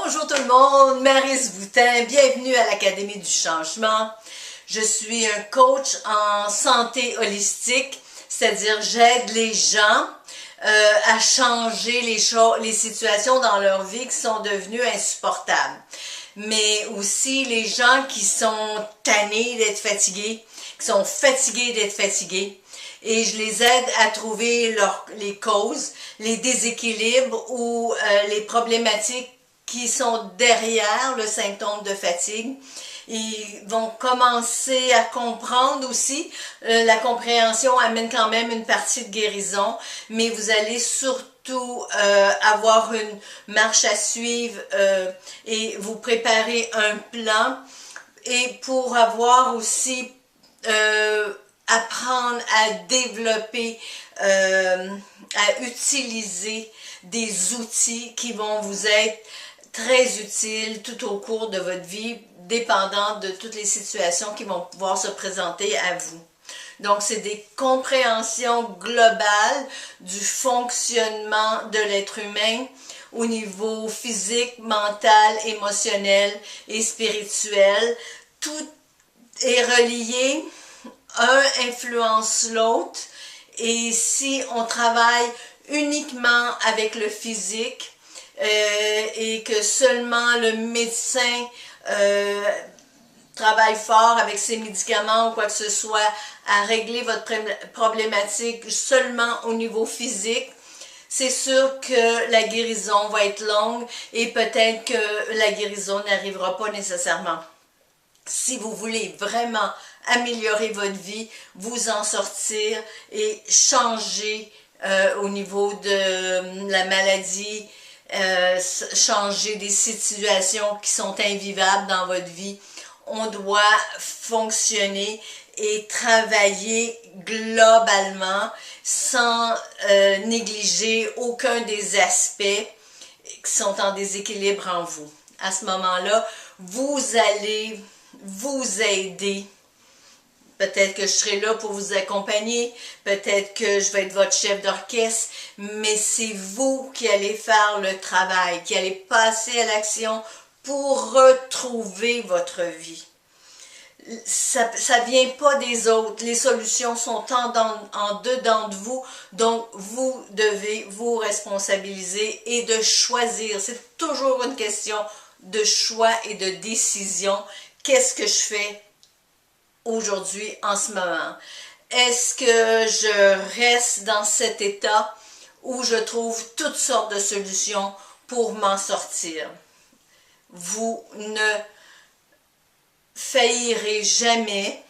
Bonjour tout le monde, Maryse Boutin, bienvenue à l'Académie du changement. Je suis un coach en santé holistique, c'est-à-dire j'aide les gens à changer les situations dans leur vie qui sont devenues insupportables. Mais aussi les gens qui sont tannés d'être fatigués, qui sont fatigués d'être fatigués. Et je les aide à trouver les causes, les déséquilibres ou les problématiques qui sont derrière le symptôme de fatigue. Ils vont commencer à comprendre aussi. La compréhension amène quand même une partie de guérison, mais vous allez surtout avoir une marche à suivre et vous préparer un plan. Et pour avoir aussi apprendre à développer, à utiliser des outils qui vont vous être très utiles tout au cours de votre vie, dépendant de toutes les situations qui vont pouvoir se présenter à vous. Donc, c'est des compréhensions globales du fonctionnement de l'être humain au niveau physique, mental, émotionnel et spirituel. Tout est relié, un influence l'autre, et si on travaille uniquement avec le physique et que seulement le médecin travaille fort avec ses médicaments ou quoi que ce soit à régler votre problématique seulement au niveau physique, c'est sûr que la guérison va être longue et peut-être que la guérison n'arrivera pas nécessairement. Si vous voulez vraiment améliorer votre vie, vous en sortir et changer au niveau de la maladie, changer des situations qui sont invivables dans votre vie, on doit fonctionner et travailler globalement sans négliger aucun des aspects qui sont en déséquilibre en vous. À ce moment-là, vous allez vous aider. Peut-être que je serai là pour vous accompagner, peut-être que je vais être votre chef d'orchestre, mais c'est vous qui allez faire le travail, qui allez passer à l'action pour retrouver votre vie. Ça vient pas des autres, les solutions sont en dedans de vous, donc vous devez vous responsabiliser et de choisir. C'est toujours une question de choix et de décision. Qu'est-ce que je fais aujourd'hui, en ce moment? Est-ce que je reste dans cet état où je trouve toutes sortes de solutions pour m'en sortir? Vous ne faillirez jamais.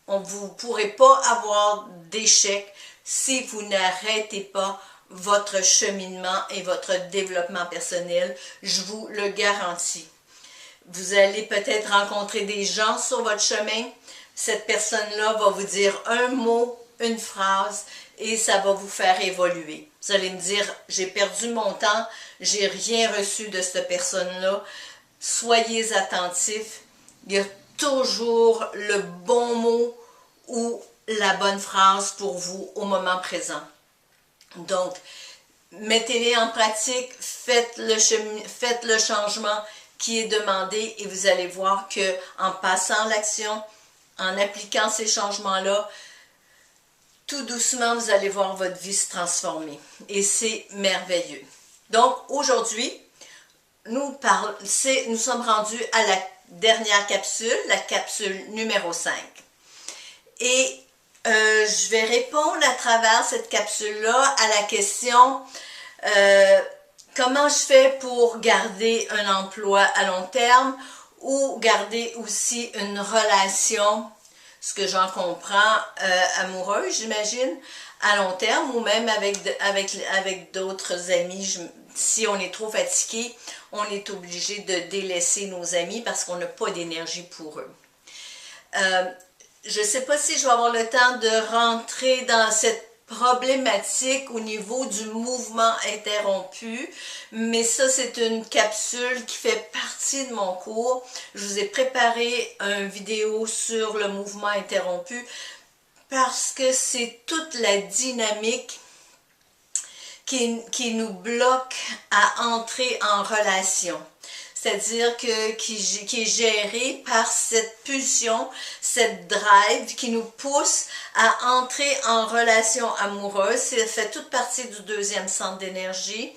Vous ne pourrez pas avoir d'échec si vous n'arrêtez pas votre cheminement et votre développement personnel. Je vous le garantis. Vous allez peut-être rencontrer des gens sur votre chemin. Cette personne-là va vous dire un mot, une phrase, et ça va vous faire évoluer. Vous allez me dire, j'ai perdu mon temps, j'ai rien reçu de cette personne-là. Soyez attentifs. Il y a toujours le bon mot ou la bonne phrase pour vous au moment présent. Donc, mettez-les en pratique, faites le changement qui est demandé et vous allez voir que en passant l'action, en appliquant ces changements-là, tout doucement, vous allez voir votre vie se transformer. Et c'est merveilleux. Donc, aujourd'hui, nous sommes rendus à la dernière capsule, la capsule numéro 5. Et je vais répondre à travers cette capsule-là à la question comment je fais pour garder un emploi à long terme ou garder aussi une relation, ce que j'en comprends, amoureuse, j'imagine, à long terme ou même avec d'autres amis. Si on est trop fatigué, on est obligé de délaisser nos amis parce qu'on n'a pas d'énergie pour eux. Je ne sais pas si je vais avoir le temps de rentrer dans cette problématique au niveau du mouvement interrompu, mais ça c'est une capsule qui fait partie de mon cours. Je vous ai préparé une vidéo sur le mouvement interrompu parce que c'est toute la dynamique qui nous bloque à entrer en relation. C'est-à-dire qui est géré par cette pulsion, cette drive qui nous pousse à entrer en relation amoureuse. Ça fait toute partie du deuxième centre d'énergie,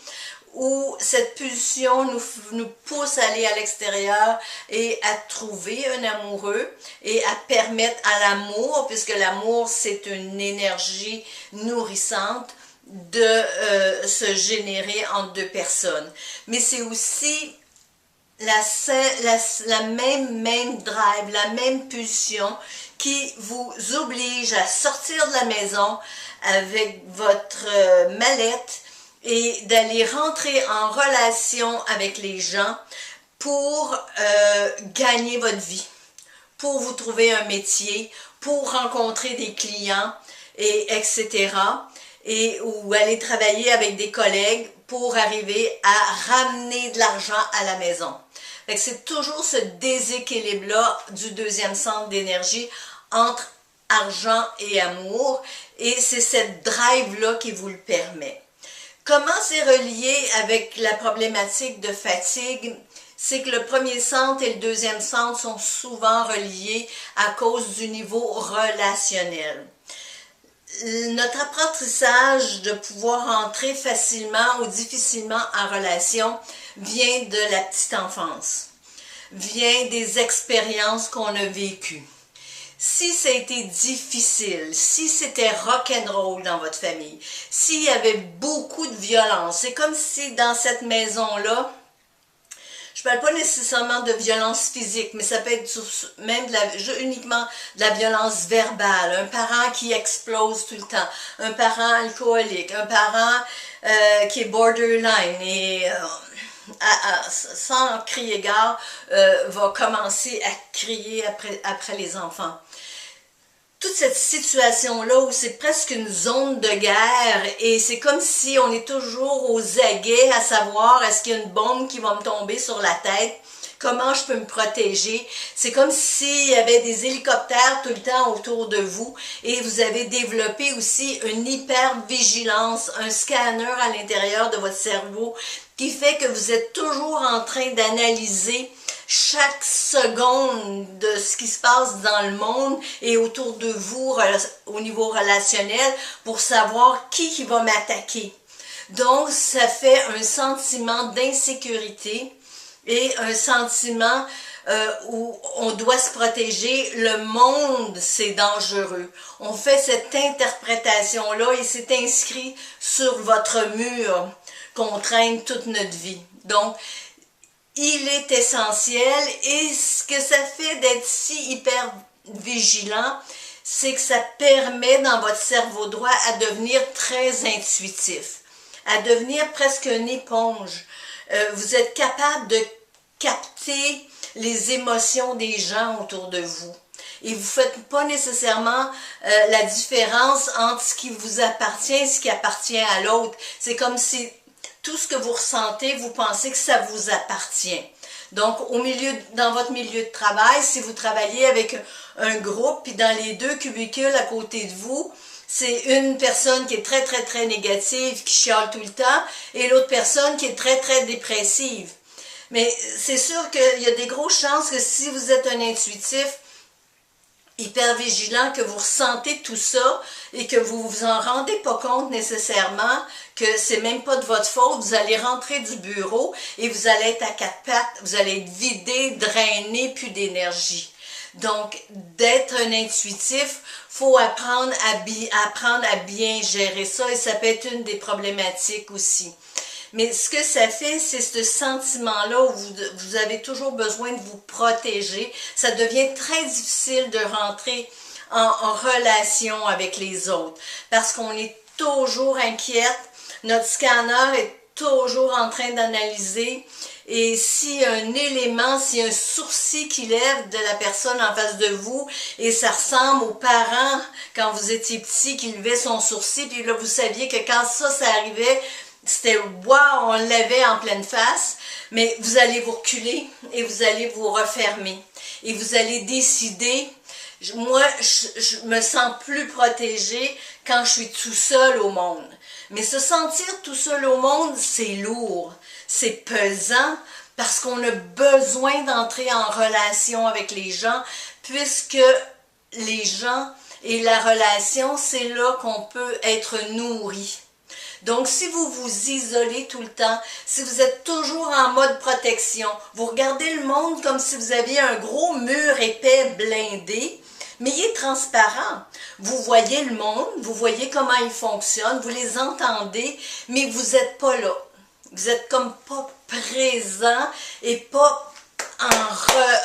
où cette pulsion nous pousse à aller à l'extérieur et à trouver un amoureux et à permettre à l'amour, puisque l'amour c'est une énergie nourrissante, de se générer entre deux personnes. Mais c'est aussi la même drive, la même pulsion qui vous oblige à sortir de la maison avec votre mallette et d'aller rentrer en relation avec les gens pour gagner votre vie, pour vous trouver un métier, pour rencontrer des clients, et etc. Ou aller travailler avec des collègues pour arriver à ramener de l'argent à la maison. C'est toujours ce déséquilibre-là du deuxième centre d'énergie entre argent et amour, et c'est cette drive-là qui vous le permet. Comment c'est relié avec la problématique de fatigue? C'est que le premier centre et le deuxième centre sont souvent reliés à cause du niveau relationnel. Notre apprentissage de pouvoir entrer facilement ou difficilement en relation vient de la petite enfance, vient des expériences qu'on a vécues. Si ça a été difficile, si c'était rock'n'roll dans votre famille, s'il y avait beaucoup de violence, c'est comme si dans cette maison-là, je ne parle pas nécessairement de violence physique, mais ça peut être même uniquement de la violence verbale. Un parent qui explose tout le temps, un parent alcoolique, un parent qui est borderline et sans crier gare, va commencer à crier après les enfants. Toute cette situation-là où c'est presque une zone de guerre et c'est comme si on est toujours aux aguets à savoir est-ce qu'il y a une bombe qui va me tomber sur la tête, comment je peux me protéger. C'est comme s'il y avait des hélicoptères tout le temps autour de vous et vous avez développé aussi une hyper-vigilance, un scanner à l'intérieur de votre cerveau qui fait que vous êtes toujours en train d'analyser chaque seconde de ce qui se passe dans le monde et autour de vous au niveau relationnel pour savoir qui va m'attaquer. Donc, ça fait un sentiment d'insécurité et un sentiment où on doit se protéger. Le monde, c'est dangereux. On fait cette interprétation-là et c'est inscrit sur votre mur qu'on traîne toute notre vie. Donc, il est essentiel et ce que ça fait d'être si hyper vigilant, c'est que ça permet dans votre cerveau droit à devenir très intuitif, à devenir presque une éponge. Vous êtes capable de capter les émotions des gens autour de vous. Et vous ne faites pas nécessairement la différence entre ce qui vous appartient et ce qui appartient à l'autre. C'est comme si tout ce que vous ressentez, vous pensez que ça vous appartient. Donc, dans votre milieu de travail, si vous travaillez avec un groupe, puis dans les deux cubicules à côté de vous, c'est une personne qui est très, très, très négative, qui chiale tout le temps, et l'autre personne qui est très, très dépressive. Mais c'est sûr qu'il y a des grosses chances que si vous êtes un intuitif, hyper vigilant, que vous ressentez tout ça et que vous vous en rendez pas compte nécessairement, que c'est même pas de votre faute, vous allez rentrer du bureau et vous allez être à quatre pattes, vous allez être vidé, drainé, plus d'énergie. Donc, d'être un intuitif, faut apprendre à bien gérer ça et ça peut être une des problématiques aussi. Mais ce que ça fait, c'est ce sentiment-là où vous avez toujours besoin de vous protéger. Ça devient très difficile de rentrer en relation avec les autres parce qu'on est toujours inquiète. Notre scanner est toujours en train d'analyser et s'il y a un élément, s'il y a un sourcil qui lève de la personne en face de vous et ça ressemble aux parents quand vous étiez petit qui levaient son sourcil puis là vous saviez que quand ça arrivait, c'était wow, on l'avait en pleine face, mais vous allez vous reculer et vous allez vous refermer. Et vous allez décider, moi je me sens plus protégée quand je suis tout seul au monde. Mais se sentir tout seul au monde, c'est lourd, c'est pesant, parce qu'on a besoin d'entrer en relation avec les gens, puisque les gens et la relation, c'est là qu'on peut être nourri. Donc, si vous vous isolez tout le temps, si vous êtes toujours en mode protection, vous regardez le monde comme si vous aviez un gros mur épais blindé, mais il est transparent. Vous voyez le monde, vous voyez comment il fonctionne, vous les entendez, mais vous n'êtes pas là. Vous êtes comme pas présent et pas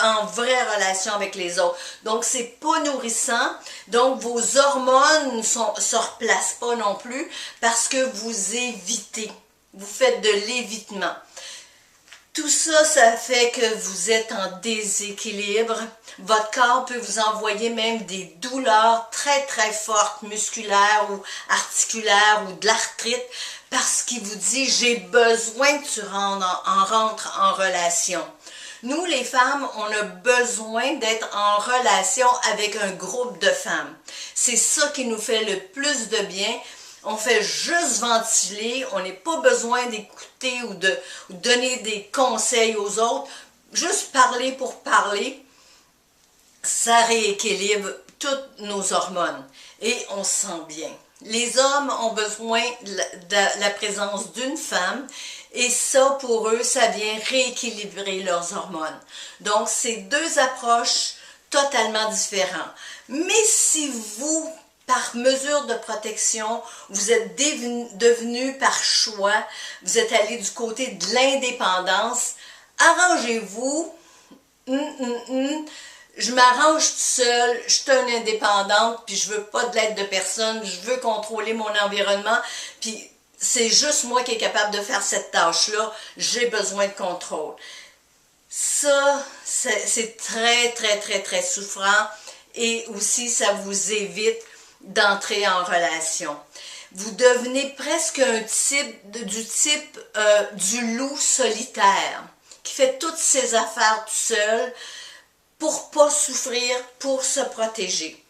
en vraie relation avec les autres. Donc, c'est pas nourrissant. Donc, vos hormones ne se replacent pas non plus parce que vous évitez. Vous faites de l'évitement. Tout ça, ça fait que vous êtes en déséquilibre. Votre corps peut vous envoyer même des douleurs très très fortes, musculaires ou articulaires ou de l'arthrite, parce qu'il vous dit « j'ai besoin que tu rentres en relation ». Nous, les femmes, on a besoin d'être en relation avec un groupe de femmes. C'est ça qui nous fait le plus de bien. On fait juste ventiler, on n'a pas besoin d'écouter ou de donner des conseils aux autres. Juste parler pour parler, ça rééquilibre toutes nos hormones et on se sent bien. Les hommes ont besoin de la présence d'une femme et ça, pour eux, ça vient rééquilibrer leurs hormones. Donc, c'est deux approches totalement différentes. Mais si vous, par mesure de protection, vous êtes devenu par choix, vous êtes allé du côté de l'indépendance, arrangez-vous. Je m'arrange toute seule, je suis une indépendante, puis je veux pas de l'aide de personne, je veux contrôler mon environnement, puis c'est juste moi qui est capable de faire cette tâche-là, j'ai besoin de contrôle. Ça, c'est très, très, très, très souffrant et aussi ça vous évite d'entrer en relation. Vous devenez presque du type du loup solitaire, qui fait toutes ses affaires tout seul, pour pas souffrir, pour se protéger.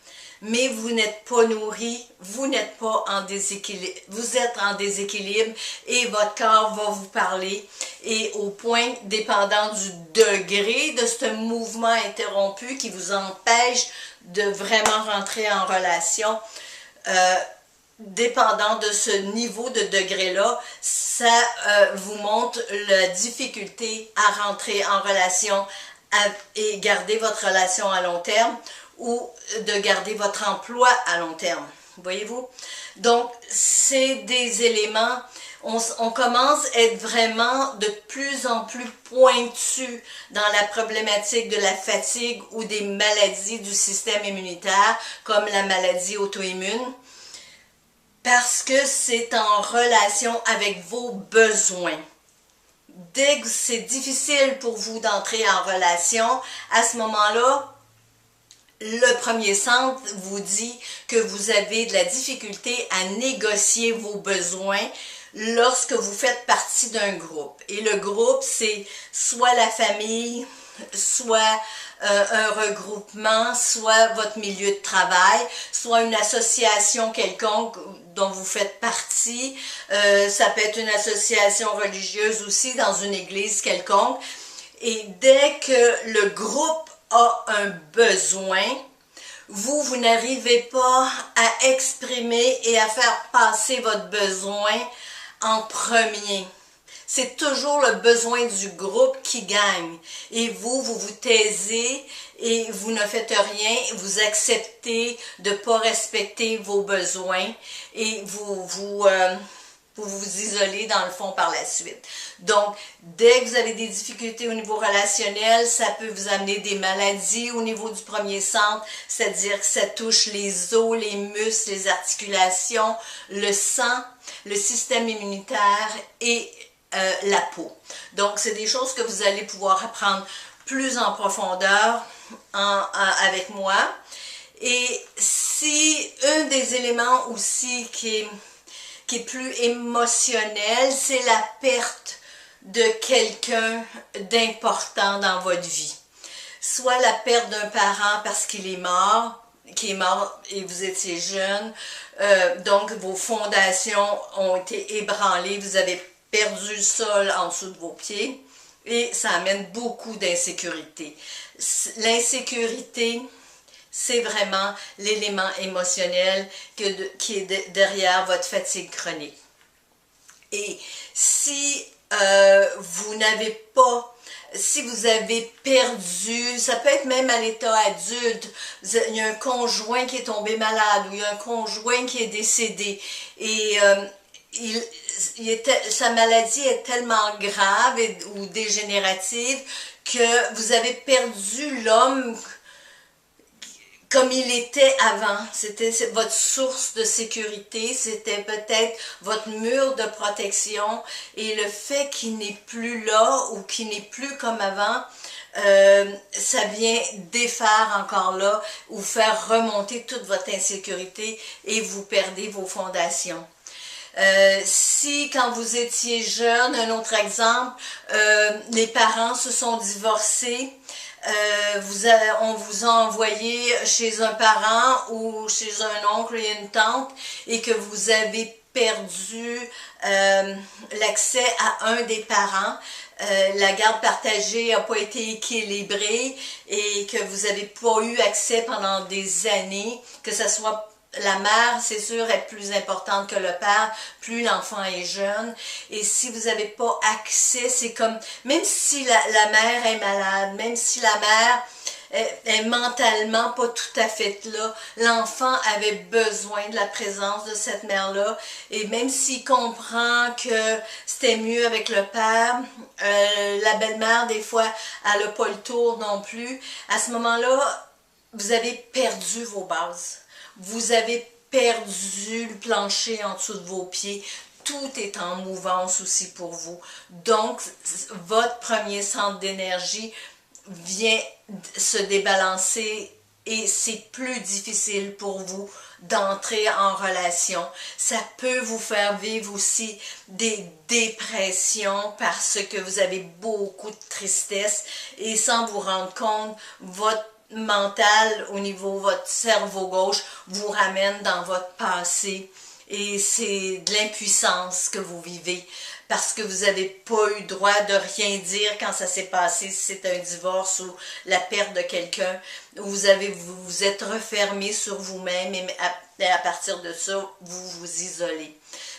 Mais vous n'êtes pas nourri, vous n'êtes pas en déséquilibre, vous êtes en déséquilibre et votre corps va vous parler et au point, dépendant du degré de ce mouvement interrompu qui vous empêche de vraiment rentrer en relation, dépendant de ce niveau de degré-là, ça vous montre la difficulté à rentrer en relation et garder votre relation à long terme ou de garder votre emploi à long terme. Voyez-vous? Donc, c'est des éléments, on commence à être vraiment de plus en plus pointu dans la problématique de la fatigue ou des maladies du système immunitaire, comme la maladie auto-immune, parce que c'est en relation avec vos besoins. Dès que c'est difficile pour vous d'entrer en relation, à ce moment-là, le premier centre vous dit que vous avez de la difficulté à négocier vos besoins lorsque vous faites partie d'un groupe. Et le groupe, c'est soit la famille, soit un regroupement, soit votre milieu de travail, soit une association quelconque dont vous faites partie. Ça peut être une association religieuse aussi dans une église quelconque. Et dès que le groupe a un besoin, vous n'arrivez pas à exprimer et à faire passer votre besoin en premier. C'est toujours le besoin du groupe qui gagne. Et vous vous taisez et vous ne faites rien, vous acceptez de ne pas respecter vos besoins et vous vous isolez dans le fond par la suite. Donc, dès que vous avez des difficultés au niveau relationnel, ça peut vous amener des maladies au niveau du premier centre, c'est-à-dire que ça touche les os, les muscles, les articulations, le sang, le système immunitaire et la peau. Donc, c'est des choses que vous allez pouvoir apprendre plus en profondeur avec moi. Et si un des éléments aussi qui est plus émotionnel, c'est la perte de quelqu'un d'important dans votre vie. Soit la perte d'un parent parce qu'il est mort, qui est mort et vous étiez jeune. Donc, vos fondations ont été ébranlées. Vous avez perdu le sol en dessous de vos pieds. Et ça amène beaucoup d'insécurité. L'insécurité, c'est vraiment l'élément émotionnel qui est derrière votre fatigue chronique. Et si vous n'avez pas, si vous avez perdu, ça peut être même à l'état adulte, il y a un conjoint qui est tombé malade ou il y a un conjoint qui est décédé et sa maladie est tellement grave ou dégénérative que vous avez perdu l'homme comme il était avant. C'était votre source de sécurité, c'était peut-être votre mur de protection et le fait qu'il n'est plus là ou qu'il n'est plus comme avant, ça vient défaire encore là ou faire remonter toute votre insécurité et vous perdez vos fondations. Si quand vous étiez jeune, un autre exemple, les parents se sont divorcés, on vous a envoyé chez un parent ou chez un oncle et une tante et que vous avez perdu l'accès à un des parents, la garde partagée n'a pas été équilibrée et que vous n'avez pas eu accès pendant des années, que ce soit la mère, c'est sûr, est plus importante que le père, plus l'enfant est jeune. Et si vous n'avez pas accès, c'est comme, même si la mère est malade, même si la mère est mentalement pas tout à fait là, l'enfant avait besoin de la présence de cette mère-là. Et même s'il comprend que c'était mieux avec le père, la belle-mère, des fois, elle n'a pas le tour non plus. À ce moment-là, vous avez perdu vos bases. Vous avez perdu le plancher en dessous de vos pieds. Tout est en mouvance aussi pour vous. Donc, votre premier centre d'énergie vient se débalancer et c'est plus difficile pour vous d'entrer en relation. Ça peut vous faire vivre aussi des dépressions parce que vous avez beaucoup de tristesse et sans vous rendre compte, votre mental au niveau de votre cerveau gauche vous ramène dans votre passé et c'est de l'impuissance que vous vivez parce que vous n'avez pas eu le droit de rien dire quand ça s'est passé, si c'est un divorce ou la perte de quelqu'un, vous êtes refermé sur vous-même et à partir de ça, vous vous isolez.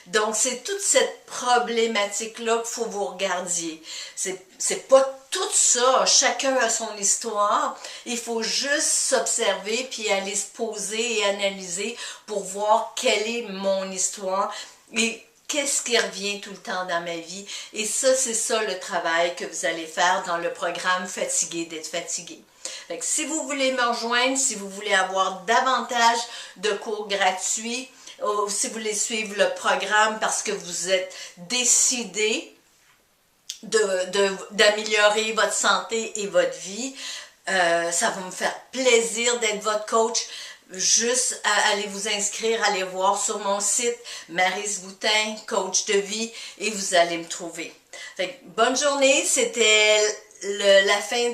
Donc, c'est toute cette problématique-là qu'il faut vous regardiez. C'est pas tout ça, chacun a son histoire. Il faut juste s'observer puis aller se poser et analyser pour voir quelle est mon histoire et qu'est-ce qui revient tout le temps dans ma vie. Et ça, c'est ça le travail que vous allez faire dans le programme Fatigué d'être fatigué. Fait que si vous voulez me rejoindre, si vous voulez avoir davantage de cours gratuits, ou si vous voulez suivre le programme parce que vous êtes décidé d'améliorer votre santé et votre vie, ça va me faire plaisir d'être votre coach. Juste allez vous inscrire, allez voir sur mon site Maryse Boutin, coach de vie, et vous allez me trouver. Fait que, bonne journée, c'était la fin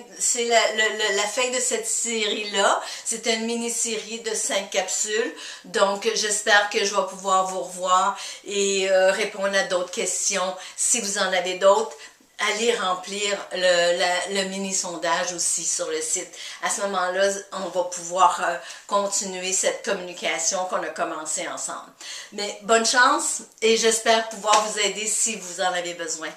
de cette série-là. C'est une mini-série de 5 capsules. Donc, j'espère que je vais pouvoir vous revoir et répondre à d'autres questions. Si vous en avez d'autres, allez remplir le mini-sondage aussi sur le site. À ce moment-là, on va pouvoir continuer cette communication qu'on a commencé ensemble. Mais bonne chance et j'espère pouvoir vous aider si vous en avez besoin.